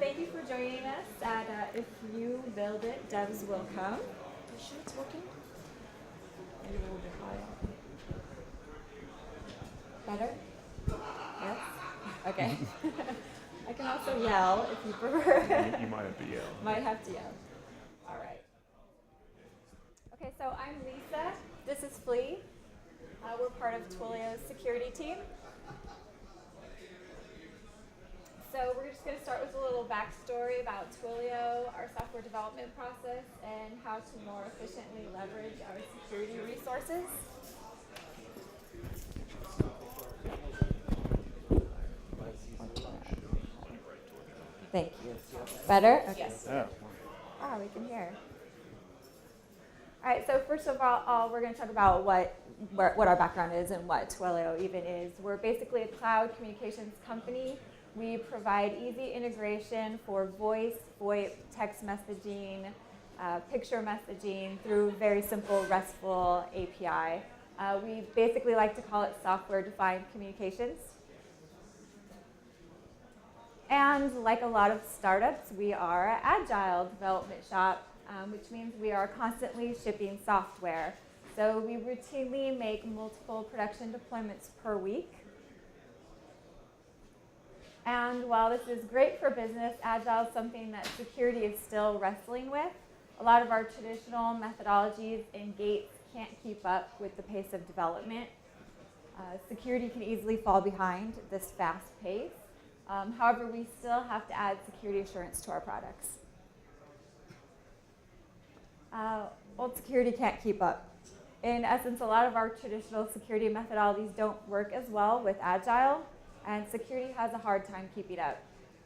thank you for joining us at If You Build It, Devs Will Come. Are you sure it's working? Maybe a little bit higher. Better? Yes? Okay. I can also yell if you prefer. You might have to yell. Might have to yell. All right. Okay, so I'm Lisa. This is Flea. We're part of Twilio's security team. So we're just going to start with a little backstory about Twilio, our software development process, and how to more efficiently leverage our security resources. Thank you. Better? Okay. Yes. Ah, we can hear. All right, so first of all, we're going to talk about what our background is and what Twilio even is. We're basically a cloud communications company. We provide easy integration for voice, VoIP, text messaging, picture messaging through very simple RESTful API. We basically like to call it software-defined communications. And like a lot of startups, we are an agile development shop, which means we are constantly shipping software. So we routinely make multiple production deployments per week. And while this is great for business, agile is something that security is still wrestling with. A lot of our traditional methodologies and gates can't keep up with the pace of development. Security can easily fall behind this fast pace. However, we still have to add security assurance to our products. Old security can't keep up. In essence, a lot of our traditional security methodologies don't work as well with agile, and security has a hard time keeping up.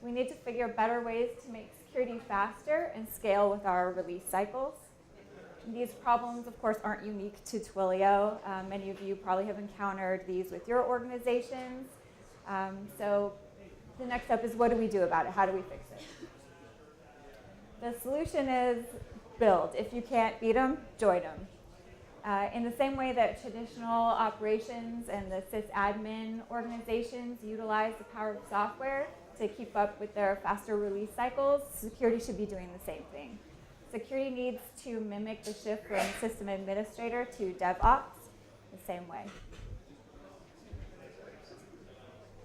We need to figure better ways to make security faster and scale with our release cycles. These problems, of course, aren't unique to Twilio. Many of you probably have encountered these with your organizations. So the next step is, what do we do about it? How do we fix it? The solution is build. If you can't beat them, join them. In the same way that traditional operations and the sysadmin organizations utilize the power of software to keep up with their faster release cycles, security should be doing the same thing. Security needs to mimic the shift from system administrator to DevOps the same way.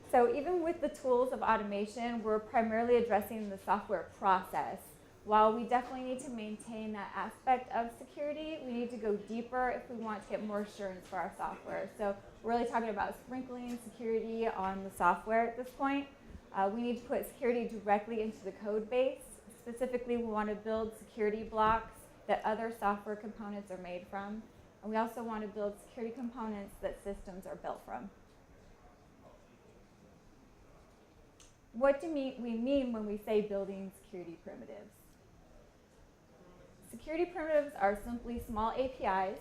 So even with the tools of automation, we're primarily addressing the software process. While we definitely need to maintain that aspect of security, we need to go deeper if we want to get more assurance for our software. So we're really talking about sprinkling security on the software at this point. We need to put security directly into the code base. Specifically, we want to build security blocks that other software components are made from. And we also want to build security components that systems are built from. What do we mean when we say building security primitives? Security primitives are simply small APIs,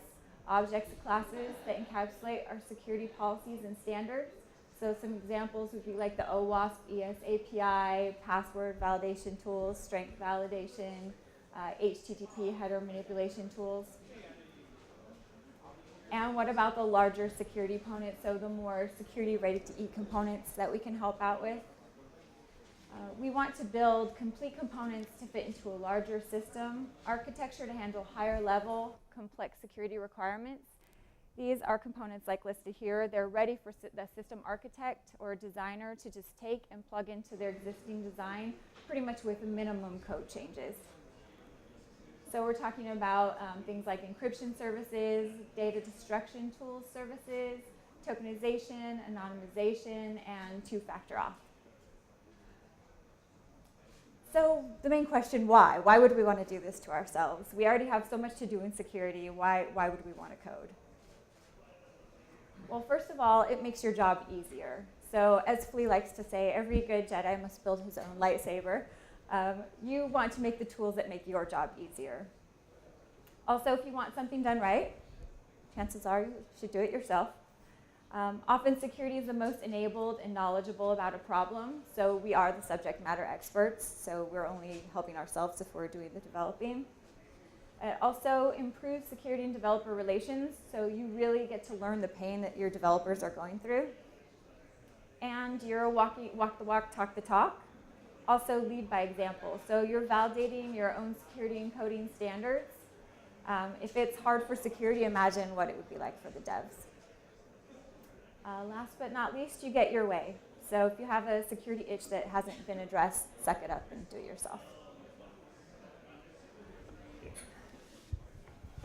objects and classes that encapsulate our security policies and standards. So some examples would be like the OWASP ES API, password validation tools, strength validation, HTTP header manipulation tools. And what about the larger security components, so the more security ready-to-eat components that we can help out with? We want to build complete components to fit into a larger system architecture to handle higher level, complex security requirements. These are components like listed here. They're ready for the system architect or designer to just take and plug into their existing design, pretty much with minimum code changes. So we're talking about things like encryption services, data destruction tools services, tokenization, anonymization, and two-factor auth. So the main question, why? Why would we want to do this to ourselves? We already have so much to do in security. Why would we want to code? Well, first of all, it makes your job easier. So as Flea likes to say, every good Jedi must build his own lightsaber. You want to make the tools that make your job easier. Also, if you want something done right, chances are you should do it yourself. Often security is the most enabled and knowledgeable about a problem, so we are the subject matter experts, so we're only helping ourselves if we're doing the developing. It also improves security and developer relations, so you really get to learn the pain that your developers are going through. And you're walk the walk, talk the talk. Also lead by example. So you're validating your own security and coding standards. If it's hard for security, imagine what it would be like for the devs. Last but not least, you get your way. So if you have a security itch that hasn't been addressed, suck it up and do it yourself.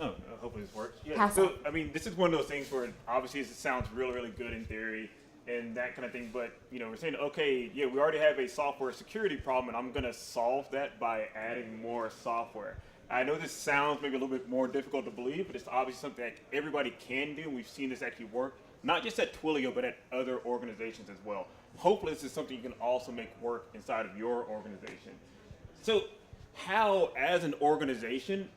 Oh, hopefully this works. Yeah. So, I mean, this is one of those things where obviously it sounds really, really good in theory and that kind of thing. But, you know, we're saying, okay, yeah, we already have a software security problem and I'm going to solve that by adding more software. I know this sounds maybe a little bit more difficult to believe, but it's obviously something that everybody can do. And we've seen this actually work, not just at Twilio, but at other organizations as well. Hopefully this is something you can also make work inside of your organization. So how, as an organization,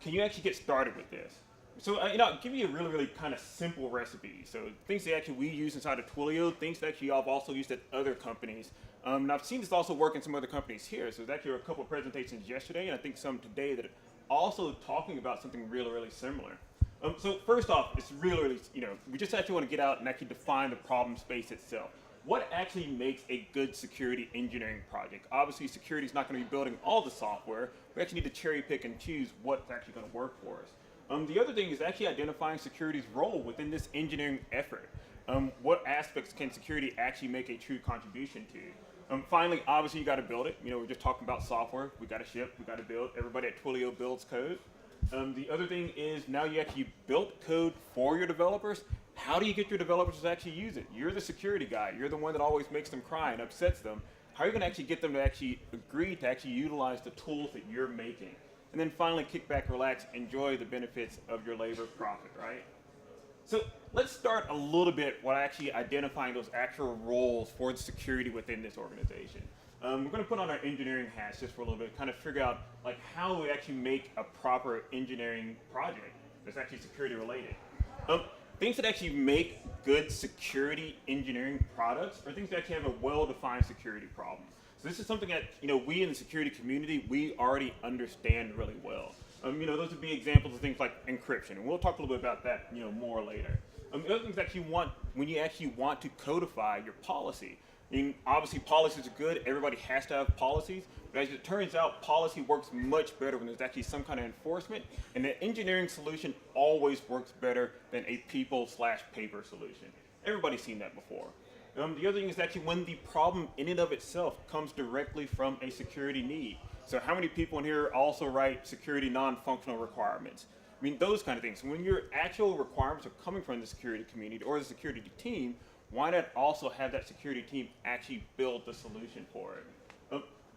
can you actually get started with this? So I'll give you a really, really kind of simple recipe. So things that actually we use inside of Twilio, things that actually I've also used at other companies. And I've seen this also work in some other companies here. So there's actually a couple of presentations yesterday, and I think some today that are also talking about something really, really similar. So first off, it's really, really, we just actually want to get out and actually define the problem space itself. What actually makes a good security engineering project? Obviously, security is not going to be building all the software. We actually need to cherry pick and choose what's actually going to work for us. The other thing is actually identifying security's role within this engineering effort. What aspects can security actually make a true contribution to? Finally, obviously, you got to build it. We're just talking about software. We got to ship. We got to build. Everybody at Twilio builds code. The other thing is now you actually built code for your developers. How do you get your developers to actually use it? You're the security guy. You're the one that always makes them cry and upsets them. How are you going to actually get them to actually agree to actually utilize the tools that you're making? And then finally, kick back, relax, enjoy the benefits of your labor profit, right? So let's start a little bit with actually identifying those actual roles for the security within this organization. We're going to put on our engineering hats just for a little bit, kind of figure out like how we actually make a proper engineering project that's actually security related. Things that actually make good security engineering products are things that actually have a well-defined security problem. So this is something that we in the security community, we already understand really well. Those would be examples of things like encryption, and we'll talk a little bit about that more later. The other things that you want when you actually want to codify your policy. I mean, obviously policies are good. Everybody has to have policies. But as it turns out, policy works much better when there's actually some kind of enforcement. And the engineering solution always works better than a people/paper solution. Everybody's seen that before. The other thing is actually when the problem in and of itself comes directly from a security need. So how many people in here also write security non-functional requirements? I mean, those kind of things. When your actual requirements are coming from the security community or the security team, why not also have that security team actually build the solution for it?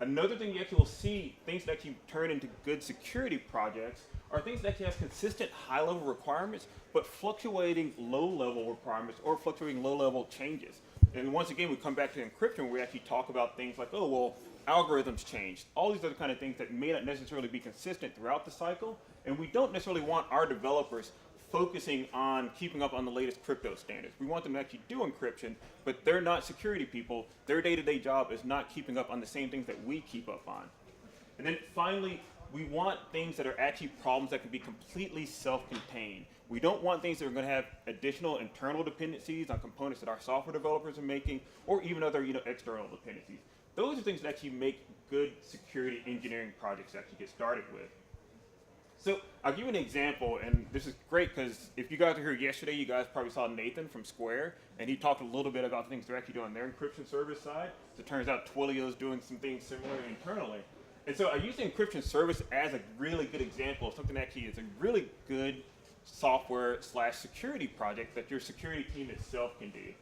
Another thing you actually will see, things that actually turn into good security projects are things that actually have consistent high-level requirements, but fluctuating low-level requirements or fluctuating low-level changes. And once again, we come back to encryption where we actually talk about things like, oh, well, algorithms changed. All these other kind of things that may not necessarily be consistent throughout the cycle, and we don't necessarily want our developers focusing on keeping up on the latest crypto standards. We want them to actually do encryption, but they're not security people. Their day-to-day job is not keeping up on the same things that we keep up on. And then finally, we want things that are actually problems that can be completely self-contained. We don't want things that are going to have additional internal dependencies on components that our software developers are making, or even other external dependencies. Those are things that actually make good security engineering projects actually get started with. So I'll give you an example, and this is great because if you guys were here yesterday, you guys probably saw Nathan from Square, and he talked a little bit about the things they're actually doing on their encryption service side. So it turns out Twilio is doing some things similar internally. And so I use the encryption service as a really good example of something that actually is a really good software/security project that your security team itself can do.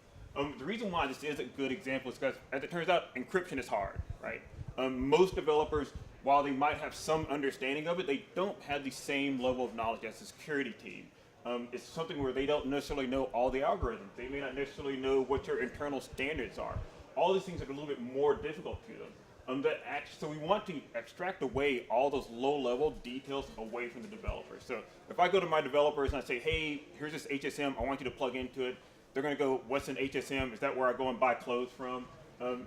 The reason why this is a good example is because, as it turns out, encryption is hard, right? Most developers, while they might have some understanding of it, they don't have the same level of knowledge as the security team. It's something where they don't necessarily know all the algorithms. They may not necessarily know what your internal standards are. All these things are a little bit more difficult to them. So we want to extract away all those low-level details away from the developers. So if I go to my developers and I say, hey, here's this HSM, I want you to plug into it, they're going to go, what's an HSM? Is that where I go and buy clothes from?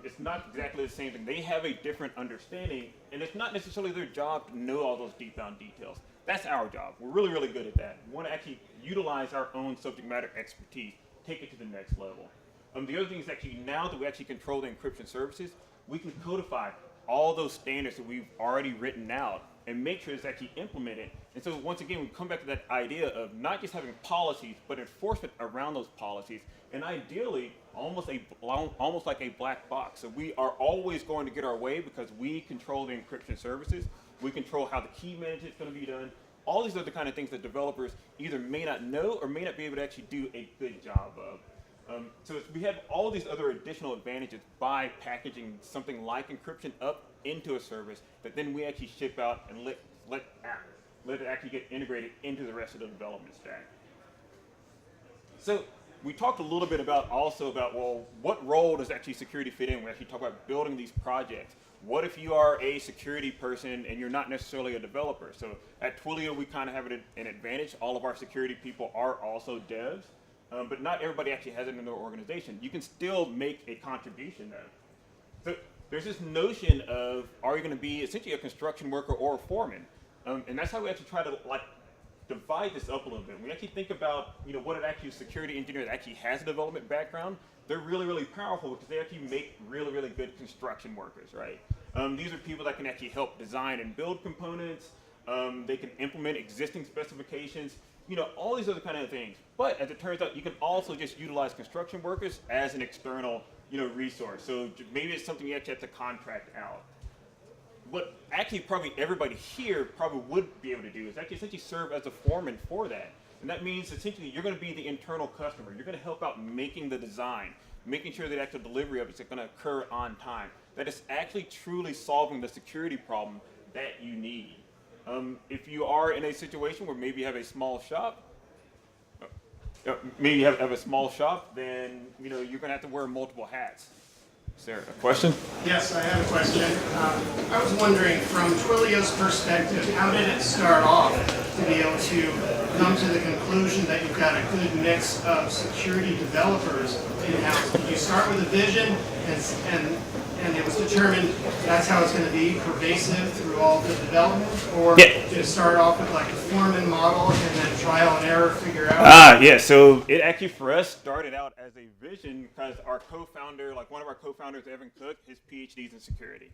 It's not exactly the same thing. They have a different understanding, and it's not necessarily their job to know all those deep-down details. That's our job. We're really, really good at that. We want to actually utilize our own subject matter expertise, take it to the next level. The other thing is actually now that we actually control the encryption services, we can codify all those standards that we've already written out and make sure it's actually implemented. And so once again, we come back to that idea of not just having policies, but enforcement around those policies, and ideally almost like a black box. So we are always going to get our way because we control the encryption services, we control how the key management is going to be done. All these are the kind of things that developers either may not know or may not be able to actually do a good job of. So we have all these other additional advantages by packaging something like encryption up into a service that then we actually ship out and let it actually get integrated into the rest of the development stack. So we talked a little bit about well, what role does actually security fit in? We actually talk about building these projects. What if you are a security person and you're not necessarily a developer? So at Twilio, we kind of have an advantage. All of our security people are also devs, but not everybody actually has it in their organization. You can still make a contribution though. So there's this notion of, are you going to be essentially a construction worker or a foreman? And that's how we actually try to divide this up a little bit. We actually think about what an actual security engineer that actually has a development background. They're really, really powerful because they actually make really, really good construction workers, right? These are people that can actually help design and build components. They can implement existing specifications, all these other kind of things. But as it turns out, you can also just utilize construction workers as an external, resource. So maybe it's something you actually have to contract out. What actually probably everybody here probably would be able to do is actually essentially serve as a foreman for that. And that means essentially you're going to be the internal customer. You're going to help out making the design, making sure that actual delivery of it is going to occur on time. That is actually truly solving the security problem that you need. If you are in a situation where maybe you have a small shop, then you're going to have to wear multiple hats. Is there a question? Yes, I have a question. I was wondering, from Twilio's perspective, how did it start off to be able to come to the conclusion that you've got a good mix of security developers in-house? Did you start with a vision and it was determined that's how it's going to be pervasive through all the development? Or did it start off with like a foreman model and then trial and error figure out? Yeah, so it actually for us started out as a vision because our co-founder, one of our co-founders, Evan Cook, his PhD's in security.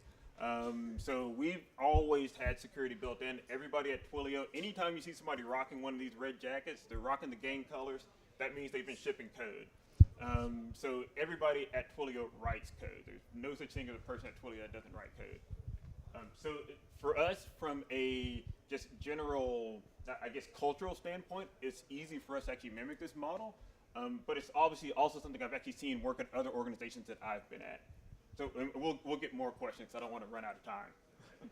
So we've always had security built in. Everybody at Twilio, anytime you see somebody rocking one of these red jackets, they're rocking the gang colors, that means they've been shipping code. So everybody at Twilio writes code. There's no such thing as a person at Twilio that doesn't write code. So for us, from a just general, cultural standpoint, it's easy for us to actually mimic this model. But it's obviously also something I've actually seen work at other organizations that I've been at. So we'll get more questions. I don't want to run out of time.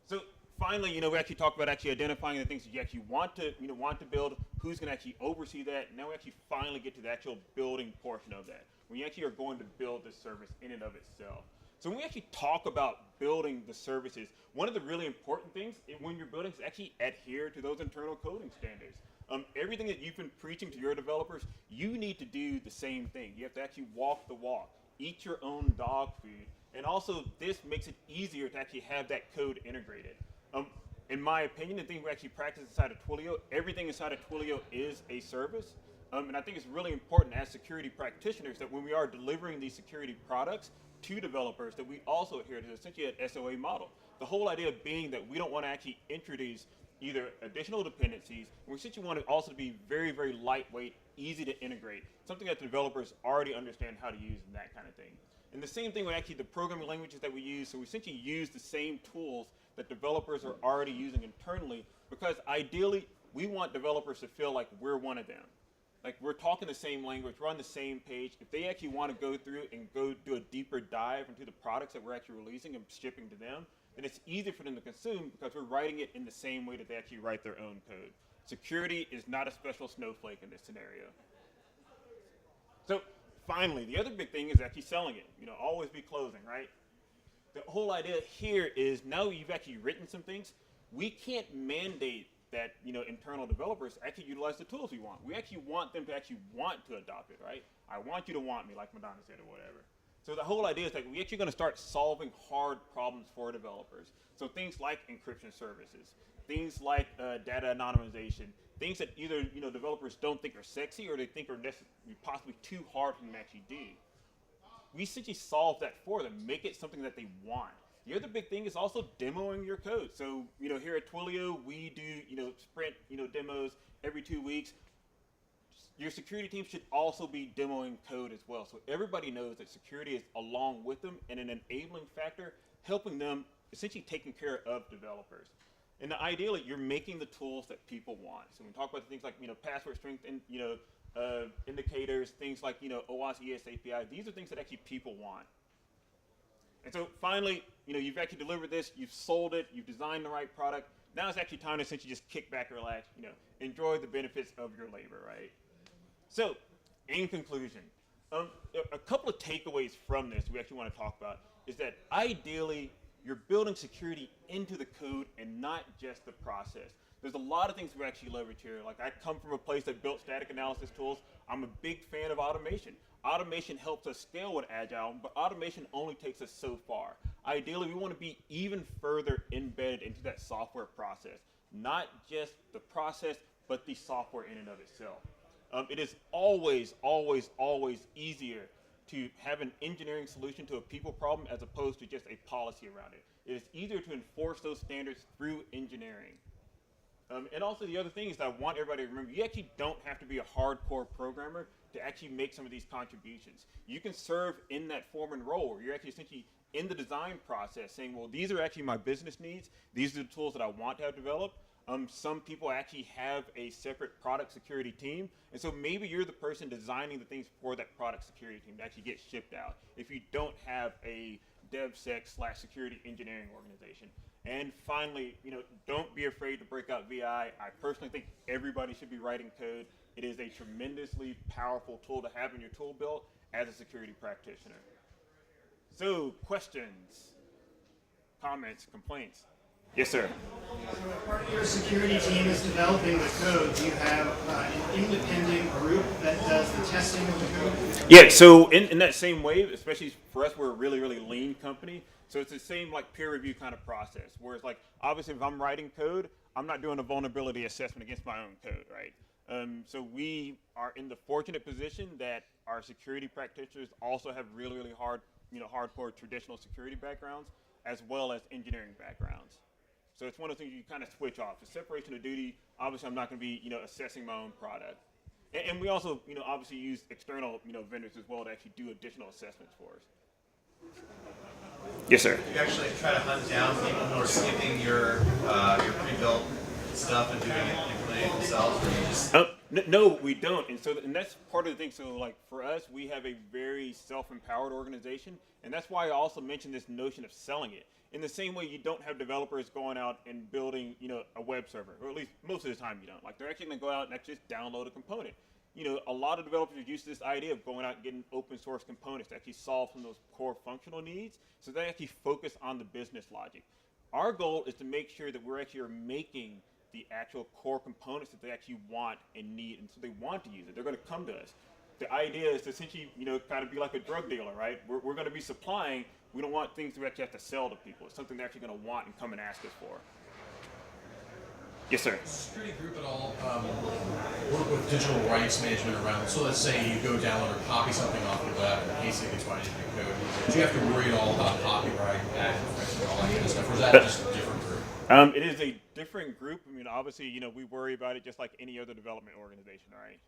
So finally, we actually talked about actually identifying the things that you actually want to build, who's going to actually oversee that. Now we actually finally get to the actual building portion of that, when you actually are going to build this service in and of itself. So when we actually talk about building the services, one of the really important things when you're building is actually adhere to those internal coding standards. Everything that you've been preaching to your developers, you need to do the same thing. You have to actually walk the walk, eat your own dog food, and also this makes it easier to actually have that code integrated. In my opinion, the thing we actually practice inside of Twilio, everything inside of Twilio is a service. And I think it's really important as security practitioners that when we are delivering these security products to developers, that we also adhere to essentially an SOA model. The whole idea being that we don't want to actually introduce either additional dependencies, and we essentially want it also to be very, very lightweight, easy to integrate, something that the developers already understand how to use and that kind of thing. And the same thing with actually the programming languages that we use, so we essentially use the same tools that developers are already using internally, because ideally, we want developers to feel like we're one of them. Like we're talking the same language, we're on the same page. If they actually want to go through and go do a deeper dive into the products that we're actually releasing and shipping to them, then it's easier for them to consume because we're writing it in the same way that they actually write their own code. Security is not a special snowflake in this scenario. So finally, the other big thing is actually selling it. Always be closing, right? The whole idea here is now you've actually written some things, we can't mandate that internal developers actually utilize the tools we want. We actually want them to actually want to adopt it, right? I want you to want me, like Madonna said, or whatever. So the whole idea is that we're actually going to start solving hard problems for developers. So things like encryption services, things like data anonymization, things that either developers don't think are sexy or they think are possibly too hard for them to actually do. we essentially solve that for them, make it something that they want. The other big thing is also demoing your code. So, here at Twilio, we do, sprint, demos every 2 weeks. Your security team should also be demoing code as well. So everybody knows that security is along with them and an enabling factor, helping them essentially taking care of developers. And ideally, you're making the tools that people want. So when we talk about things like, password strength and, indicators, things like, OAuth ES API, these are things that actually people want. And so finally, you've actually delivered this, you've sold it, you've designed the right product. Now it's actually time to essentially just kick back and relax, enjoy the benefits of your labor, right? So, in conclusion, a couple of takeaways from this we actually want to talk about is that ideally, you're building security into the code and not just the process. There's a lot of things we actually leverage here. Like, I come from a place that built static analysis tools. I'm a big fan of automation. Automation helps us scale with Agile, but automation only takes us so far. Ideally, we want to be even further embedded into that software process. Not just the process, but the software in and of itself. It is always, always, always easier to have an engineering solution to a people problem as opposed to just a policy around it. It is easier to enforce those standards through engineering. And also the other thing is that I want everybody to remember, you actually don't have to be a hardcore programmer to actually make some of these contributions. You can serve in that foreman role where you're actually essentially in the design process saying, well, these are actually my business needs. These are the tools that I want to have developed. Some people actually have a separate product security team, and so maybe you're the person designing the things for that product security team to actually get shipped out if you don't have a DevSec/security engineering organization. And finally, don't be afraid to break out VI. I personally think everybody should be writing code. It is a tremendously powerful tool to have in your tool belt as a security practitioner. So, questions, comments, complaints? Yes, sir. So part of your security team is developing the code. Do you have an independent group that does the testing of the code? Yeah, so in that same way, especially for us, we're a really, really lean company. So it's the same like peer review kind of process. Whereas like, obviously if I'm writing code, I'm not doing a vulnerability assessment against my own code, right? So we are in the fortunate position that our security practitioners also have really, really hardcore traditional security backgrounds as well as engineering backgrounds. So it's one of the things you kind of switch off. The separation of duty, obviously I'm not going to be, assessing my own product. And we also, obviously use external, vendors as well to actually do additional assessments for us. Yes, sir. You actually try to hunt down people who are skipping your pre-built stuff and doing it, implementing it themselves, or you just... No, we don't. And that's part of the thing. So like for us, we have a very self-empowered organization. And that's why I also mentioned this notion of selling it. In the same way, you don't have developers going out and building, a web server, or at least most of the time you don't. Like they're actually going to go out and actually just download a component. A lot of developers are used to this idea of going out and getting open source components to actually solve some of those core functional needs. So they actually focus on the business logic. Our goal is to make sure that we're actually making the actual core components that they actually want and need, and so they want to use it. They're going to come to us. The idea is to essentially, kind of be like a drug dealer, right? We're going to be supplying. We don't want things we actually have to sell to people. It's something they're actually going to want and come and ask us for. Yes, sir. Does the security group at all work with digital rights management around? So let's say you go download or copy something off the web and basically it's fine in code. Do you have to worry at all about copyright, patent infringement, all that kind of stuff, or is that just a different group? It is a different group. I mean, obviously, we worry about it just like any other development organization, right?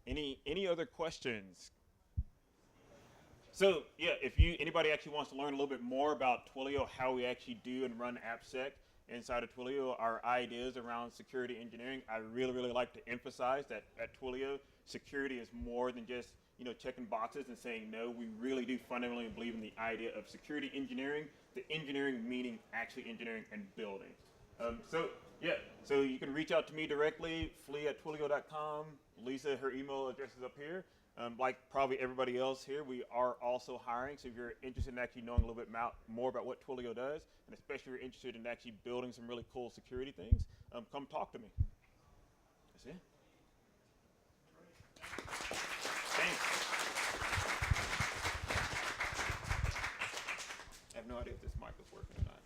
Any other questions? So yeah, if anybody actually wants to learn a little bit more about Twilio, how we actually do and run AppSec inside of Twilio, our ideas around security engineering, I really, really like to emphasize that at Twilio, security is more than just checking boxes and saying no. We really do fundamentally believe in the idea of security engineering, the engineering meaning actually engineering and building. So you can reach out to me directly, flee@twilio.com. Lisa, her email address is up here. Like probably everybody else here, we are also hiring. So if you're interested in actually knowing a little bit more about what Twilio does, and especially if you're interested in actually building some really cool security things, come talk to me. That's it. Thanks. I have no idea if this mic is working or not.